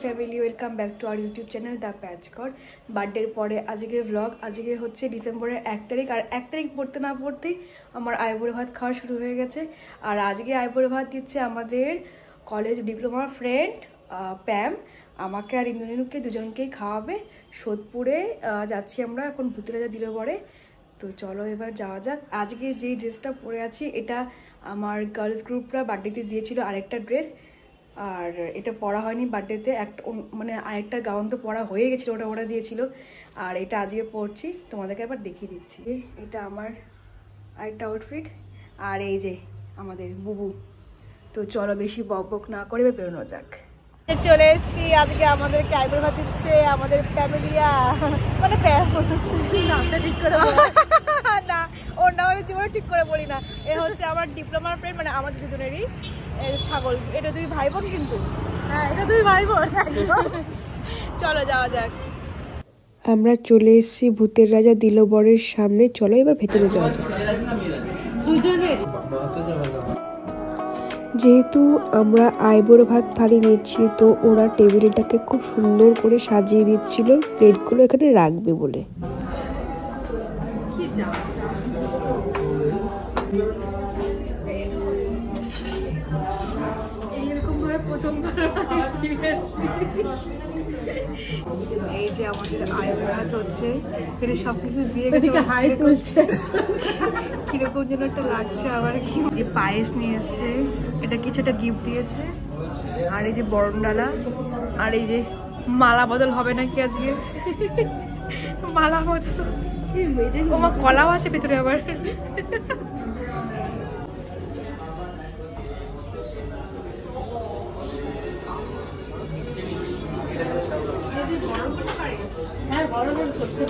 Family welcome back to our YouTube channel the প্যাচকর। বার্থডের পরে আজকে ব্লগ। আজকে হচ্ছে ডিসেম্বরের 1 তারিখ, আর 1 তারিখ পড়তে না পড়তেই আমার আইবুড়ো ভাত খাওয়া শুরু হয়ে গেছে। আর আজকে আইবুড়ো ভাত দিচ্ছে আমাদের কলেজ ডিপ্লোমার ফ্রেন্ড প্যাম। আমাকে আর ইন্দ্রনীলকে দুজনকেই খাওয়াবে। সোদপুরে যাচ্ছি আমরা এখন, ভূতের রাজা দিল পরে। তো চলো এবার যাওয়া যাক। আজকে যে ড্রেসটা পরে আছি এটা আমার গার্লস গ্রুপরা বার্থডেতে দিয়েছিল আরেকটা ড্রেস, আর এটা পরা হয়নি বার্থডেতে। একটা মানে আরেকটা গাউন তো পরা হয়ে গেছিলো, ওটা দিয়েছিল। আর এটা আজকে পরছি, তোমাদেরকে একবার দেখিয়ে দিচ্ছি। এটা আমার আরেকটা আউটফিট, আর এই যে আমাদের বুবু। তো চলো বেশি বক না করে বেরোনো যাক। চলে এসেছি, আজকে আমাদেরকে আইবুড়ো ভাত দিচ্ছে আমাদের ফ্যামিলিয়া, মানে নামটা ঠিক করে না, ওর নাম আমি জীবনে ঠিক করে বলি না। এ হচ্ছে আমার ডিপ্লোমার ফ্রেন্ড, মানে আমাদের দুজনেরই ছাগল। এটা দুই ভাই বোন, কিন্তু হ্যাঁ এটা দুই ভাই বোন। চলো যাওয়া যাক। আমরা চলে এসেছি ভূতের রাজা দিলবরের সামনে। চলো এবার ভেতরে যাওয়া যাক। যেহেতু আমরা আইবুড়ো ভাত থালি নিচ্ছি, তো ওরা টেবিলটাকে খুব সুন্দর করে সাজিয়ে দিচ্ছিল প্লেটগুলো এখানে রাখবে বলে। এই যে আমাদের আইবুড়ো ভাত হচ্ছে, এখানে সবকিছু দিয়ে গেছে। কিরকম যেন একটা লাগছে আবার। কি যে পায়েস নিয়ে এসছে, এটা কিছু একটা গিফট দিয়েছে। আর এই যে বরণডালা, আর এই যে মালা বদল হবে নাকি আজকে। মালা বদল, আমার কলাও আছে ভেতরে আবার। হ্যাঁ বড় বড় করতে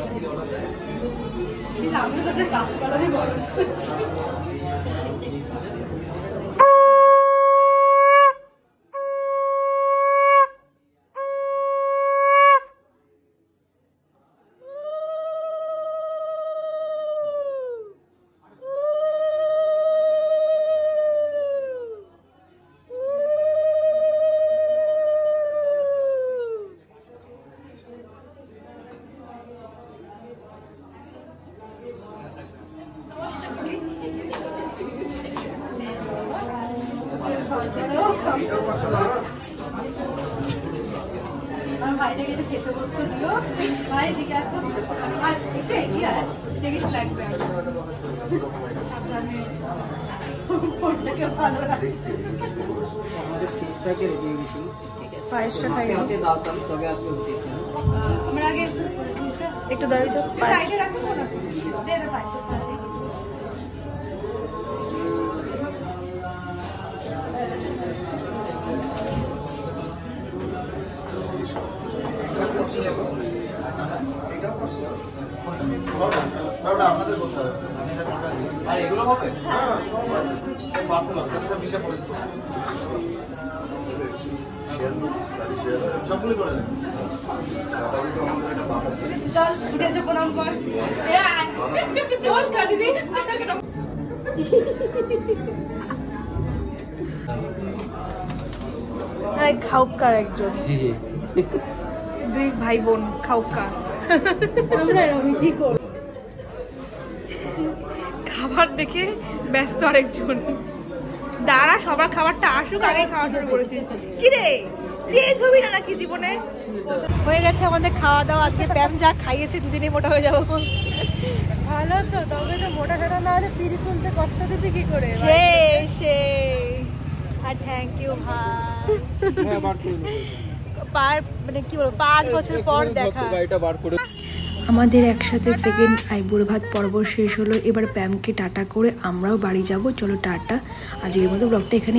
পায়েসটা খাই আমরা আগে একটু দাঁড়িয়ে যাও। খাউকার একজন, দুই ভাই বোন খাউকা। খাবার দেখে ব্যস্ত আরেকজন। দাঁড়া সবার খাবারটা আসুক, আগে খাওয়া শুরু করেছি। কি রে চেঞ্জ হবি না নাকি জীবনে? হয়ে গেছে আমাদের খাওয়া দাওয়া। আজকে প্যাম যা খাইয়েছে দুদিনেই মোটা হয়ে যাবো। ভালো তো, তবে তো মোটা টাটা না হলে পিড়ি তুলতে কষ্ট দিতে কি করে। আর থ্যাংক ইউ ভাই, মানে কি বলবো 5 বছর পর দেখা। আমাদের একসাথে সেকেন্ড আইবুড়ো ভাত পর্ব শেষ হলো। এবার প্যামকে টাটা করে আমরাও বাড়ি যাব। চলো টাটা, আজকের মতো ব্লগটা এখানে